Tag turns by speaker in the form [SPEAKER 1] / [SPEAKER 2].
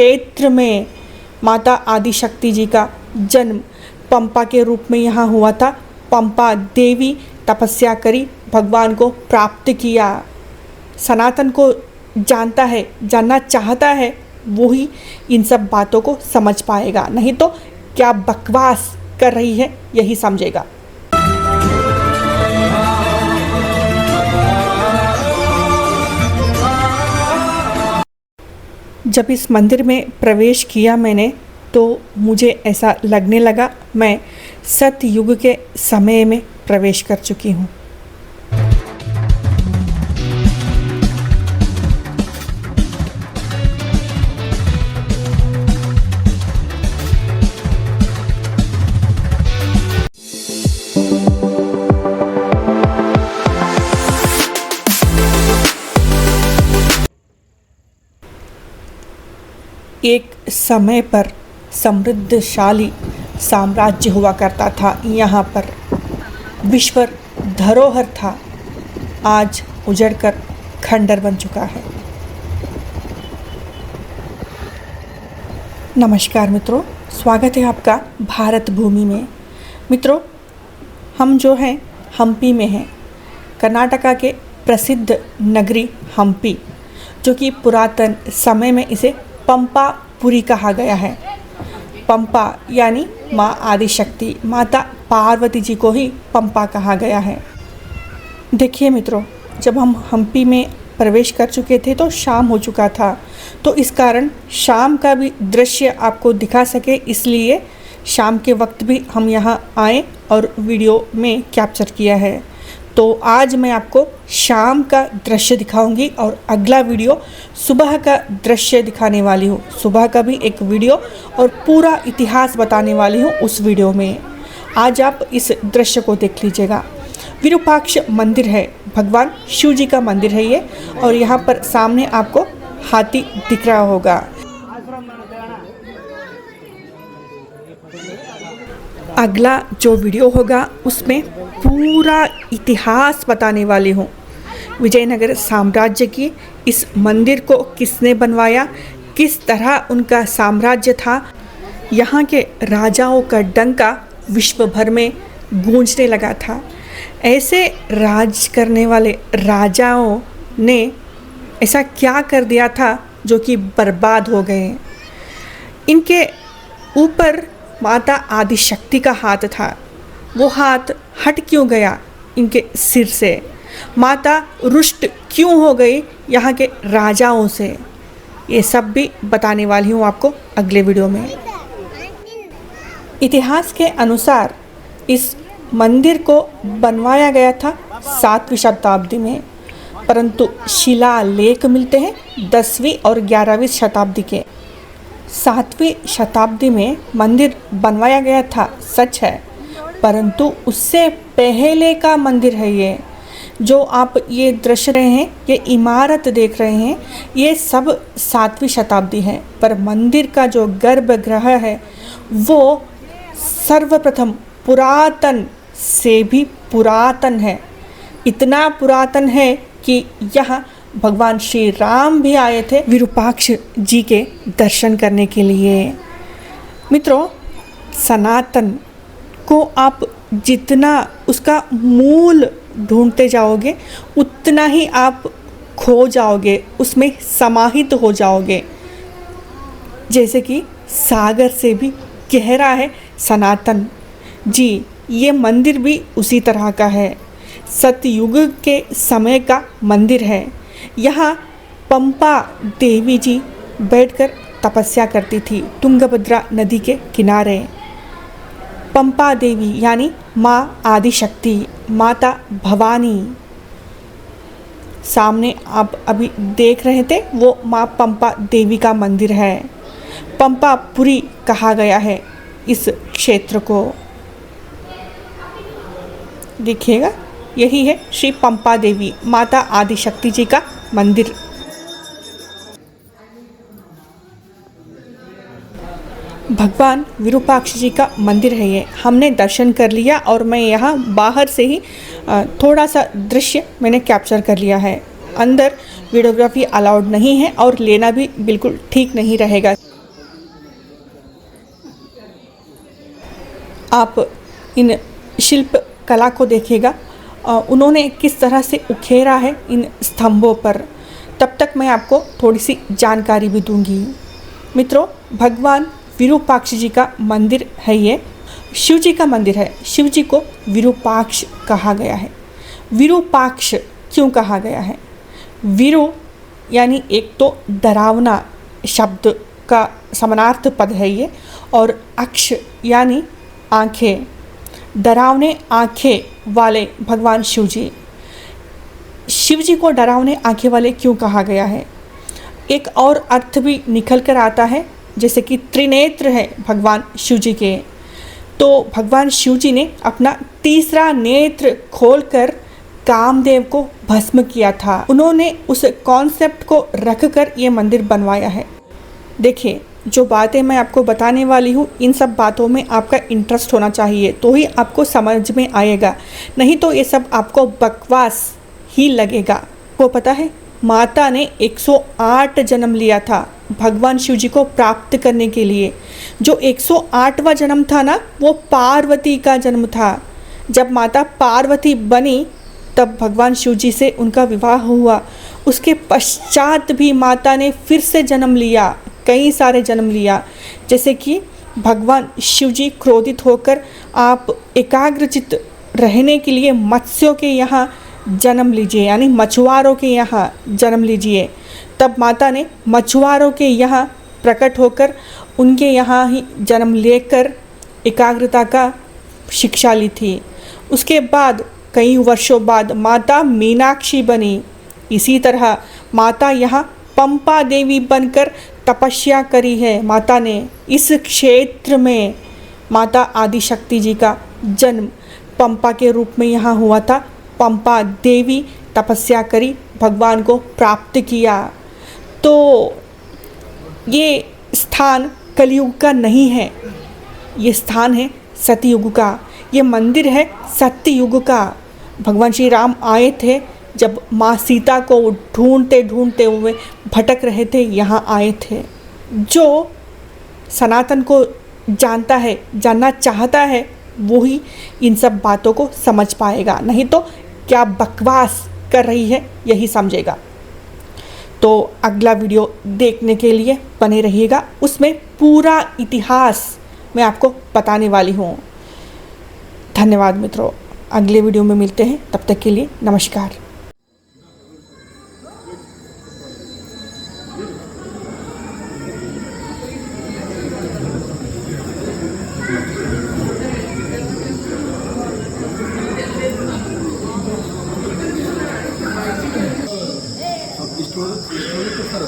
[SPEAKER 1] क्षेत्र में माता आदिशक्ति जी का जन्म पंपा के रूप में यहाँ हुआ था। पंपा देवी तपस्या करी, भगवान को प्राप्त किया। सनातन को जानता है, जानना चाहता है, वो ही इन सब बातों को समझ पाएगा, नहीं तो क्या बकवास कर रही है यही समझेगा। जब इस मंदिर में प्रवेश किया मैंने तो मुझे ऐसा लगने लगा मैं सतयुग के समय में प्रवेश कर चुकी हूँ। एक समय पर समृद्धशाली साम्राज्य हुआ करता था। यहाँ पर विश्व धरोहर था, आज उजड़कर खंडर बन चुका है। नमस्कार मित्रों, स्वागत है आपका भारत भूमि में। मित्रों, हम जो हैं हम्पी में हैं, कर्नाटका के प्रसिद्ध नगरी हम्पी, जो कि पुरातन समय में इसे पंपापुरी कहा गया है। पंपा यानी माँ आदिशक्ति, माता पार्वती जी को ही पंपा कहा गया है। देखिए मित्रों, जब हम हम्पी में प्रवेश कर चुके थे तो शाम हो चुका था, तो इस कारण शाम का भी दृश्य आपको दिखा सके, इसलिए शाम के वक्त भी हम यहाँ आए और वीडियो में कैप्चर किया है। तो आज मैं आपको शाम का दृश्य दिखाऊंगी और अगला वीडियो सुबह का दृश्य दिखाने वाली हूँ। सुबह का भी एक वीडियो और पूरा इतिहास बताने वाली हूँ उस वीडियो में। आज आप इस दृश्य को देख लीजिएगा। विरूपाक्ष मंदिर है, भगवान शिव जी का मंदिर है ये, और यहाँ पर सामने आपको हाथी दिख रहा होगा। अगला जो वीडियो होगा उसमें पूरा इतिहास बताने वाली हूँ। विजयनगर साम्राज्य की इस मंदिर को किसने बनवाया, किस तरह उनका साम्राज्य था, यहाँ के राजाओं का डंका विश्व भर में गूंजने लगा था। ऐसे राज करने वाले राजाओं ने ऐसा क्या कर दिया था जो कि बर्बाद हो गए। इनके ऊपर माता आदिशक्ति का हाथ था, वो हाथ हट क्यों गया इनके सिर से, माता रुष्ट क्यों हो गई यहाँ के राजाओं से, ये सब भी बताने वाली हूँ आपको अगले वीडियो में। इतिहास के अनुसार इस मंदिर को बनवाया गया था 7वीं शताब्दी में, परंतु शिलालेख मिलते हैं 10वीं और 11वीं शताब्दी के। 7वीं शताब्दी में मंदिर बनवाया गया था, सच है, परंतु उससे पहले का मंदिर है ये। जो आप ये दृश्य रहे हैं, ये इमारत देख रहे हैं, ये सब 7वीं शताब्दी है, पर मंदिर का जो गर्भगृह है वो सर्वप्रथम पुरातन से भी पुरातन है। इतना पुरातन है कि यहाँ भगवान श्री राम भी आए थे विरूपाक्ष जी के दर्शन करने के लिए। मित्रों, सनातन को आप जितना उसका मूल ढूंढते जाओगे उतना ही आप खो जाओगे, उसमें समाहित हो जाओगे। जैसे कि सागर से भी गहरा है सनातन जी, ये मंदिर भी उसी तरह का है। सतयुग के समय का मंदिर है। यहाँ पंपा देवी जी बैठकर तपस्या करती थी तुंगभद्रा नदी के किनारे। पंपा देवी यानी माँ आदिशक्ति, माता भवानी, सामने आप अभी देख रहे थे वो माँ पंपा देवी का मंदिर है। पंपापुरी कहा गया है इस क्षेत्र को। देखिएगा, यही है श्री पंपा देवी माता आदिशक्ति जी का मंदिर। भगवान विरूपाक्ष जी का मंदिर है ये। हमने दर्शन कर लिया और मैं यहाँ बाहर से ही थोड़ा सा दृश्य मैंने कैप्चर कर लिया है। अंदर वीडियोग्राफी अलाउड नहीं है और लेना भी बिल्कुल ठीक नहीं रहेगा। आप इन शिल्प कला को देखिएगा, उन्होंने किस तरह से उखेरा है इन स्तंभों पर। तब तक मैं आपको थोड़ी सी जानकारी भी दूंगी। मित्रों, भगवान विरूपाक्ष जी का मंदिर है, ये शिव जी का मंदिर है। शिव जी को विरूपाक्ष कहा गया है। विरूपाक्ष क्यों कहा गया है? विरु यानी एक तो डरावना शब्द का समानार्थ पद है ये, और अक्ष यानी आँखें, डरावने आँखें वाले भगवान शिव जी। शिव जी को डरावने आँखें वाले क्यों कहा गया है? एक और अर्थ भी निकल कर आता है, जैसे कि त्रिनेत्र है भगवान शिव जी के। तो भगवान शिव जी ने अपना तीसरा नेत्र खोलकर कामदेव को भस्म किया था। उन्होंने उस कॉन्सेप्ट को रखकर ये मंदिर बनवाया है। देखिए, जो बातें मैं आपको बताने वाली हूँ, इन सब बातों में आपका इंटरेस्ट होना चाहिए, तो ही आपको समझ में आएगा, नहीं तो ये सब आपको बकवास ही लगेगा। को पता है, माता ने 108 जन्म लिया था भगवान शिव जी को प्राप्त करने के लिए। जो 108वां जन्म था ना, वो पार्वती का जन्म था। जब माता पार्वती बनी तब भगवान शिव जी से उनका विवाह हुआ। उसके पश्चात भी माता ने फिर से जन्म लिया, कई सारे जन्म लिया। जैसे कि भगवान शिव जी क्रोधित होकर आप एकाग्रचित रहने के लिए मत्स्यों के यहाँ जन्म लीजिए, यानी मछुआरों के यहाँ जन्म लीजिए। तब माता ने मछुआरों के यहाँ प्रकट होकर उनके यहाँ ही जन्म लेकर एकाग्रता का शिक्षा ली थी। उसके बाद कई वर्षों बाद माता मीनाक्षी बनी। इसी तरह माता यहाँ पंपा देवी बनकर तपस्या करी है। माता ने इस क्षेत्र में माता आदिशक्ति जी का जन्म पंपा के रूप में यहाँ हुआ था। पंपा देवी तपस्या करी, भगवान को प्राप्त किया। तो ये स्थान कलयुग का नहीं है, ये स्थान है सतयुग का। ये मंदिर है सत्ययुग का। भगवान श्री राम आए थे, जब माँ सीता को ढूंढते ढूंढते हुए भटक रहे थे, यहाँ आए थे। जो सनातन को जानता है, जानना चाहता है, वो ही इन सब बातों को समझ पाएगा, नहीं तो क्या बकवास कर रही है यही समझेगा। तो अगला वीडियो देखने के लिए बने रहिएगा, उसमें पूरा इतिहास मैं आपको बताने वाली हूँ। धन्यवाद मित्रों, अगले वीडियो में मिलते हैं, तब तक के लिए नमस्कार।
[SPEAKER 2] स्टोरी तो सर